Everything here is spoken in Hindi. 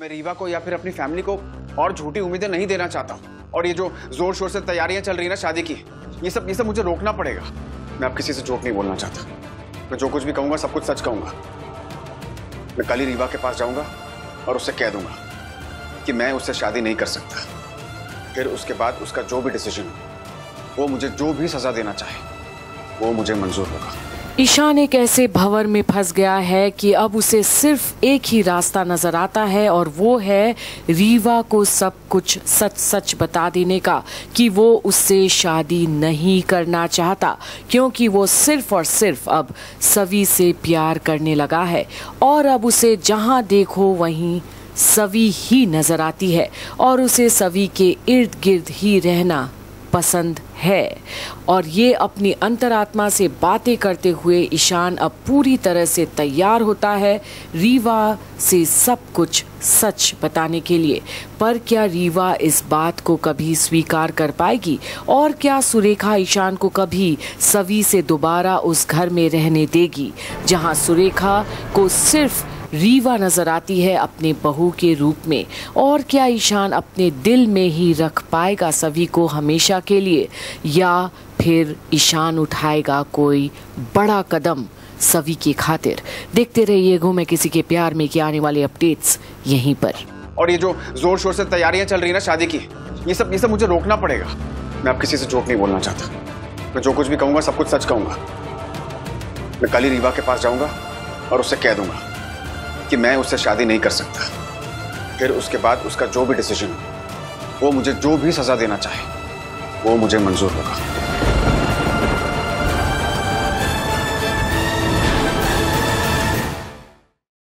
मैं रीवा को या फिर अपनी फैमिली को और झूठी उम्मीदें नहीं देना चाहता हूँ। और ये जो जोर शोर से तैयारियां चल रही है ना शादी की, ये सब मुझे रोकना पड़ेगा। मैं अब किसी से झूठ नहीं बोलना चाहता। मैं जो कुछ भी कहूंगा सब कुछ सच कहूंगा। मैं कल ही रीवा के पास जाऊंगा और उससे कह दूंगा कि मैं उससे शादी नहीं कर सकता। फिर उसके बाद उसका जो भी डिसीजन हो, वो मुझे जो भी सजा देना चाहे वो मुझे मंजूर होगा। ईशान एक ऐसे भंवर में फंस गया है कि अब उसे सिर्फ एक ही रास्ता नजर आता है और वो है रीवा को सब कुछ सच सच बता देने का कि वो उससे शादी नहीं करना चाहता, क्योंकि वो सिर्फ और सिर्फ अब सवी से प्यार करने लगा है और अब उसे जहां देखो वहीं सवी ही नजर आती है और उसे सवी के इर्द गिर्द ही रहना पसंद है। और ये अपनी अंतरात्मा से बातें करते हुए ईशान अब पूरी तरह से तैयार होता है रीवा से सब कुछ सच बताने के लिए। पर क्या रीवा इस बात को कभी स्वीकार कर पाएगी और क्या सुरेखा ईशान को कभी सवी से दोबारा उस घर में रहने देगी जहां सुरेखा को सिर्फ रीवा नजर आती है अपने बहू के रूप में? और क्या ईशान अपने दिल में ही रख पाएगा सवी को हमेशा के लिए, या फिर ईशान उठाएगा कोई बड़ा कदम सवी की खातिर? देखते रहिए घूमे किसी के प्यार में की आने वाले अपडेट्स यहीं पर। और ये जो जोर शोर से तैयारियां चल रही है ना शादी की, ये सब मुझे रोकना पड़ेगा। मैं अब किसी से झूठ नहीं बोलना चाहता। मैं जो कुछ भी कहूंगा सब कुछ सच कहूंगा। मैं कल ही रीवा के पास जाऊंगा और उससे कह दूंगा कि मैं उससे शादी नहीं कर सकता। फिर उसके बाद उसका जो भी डिसीजन हो, वो मुझे जो भी सजा देना चाहे वो मुझे मंजूर होगा।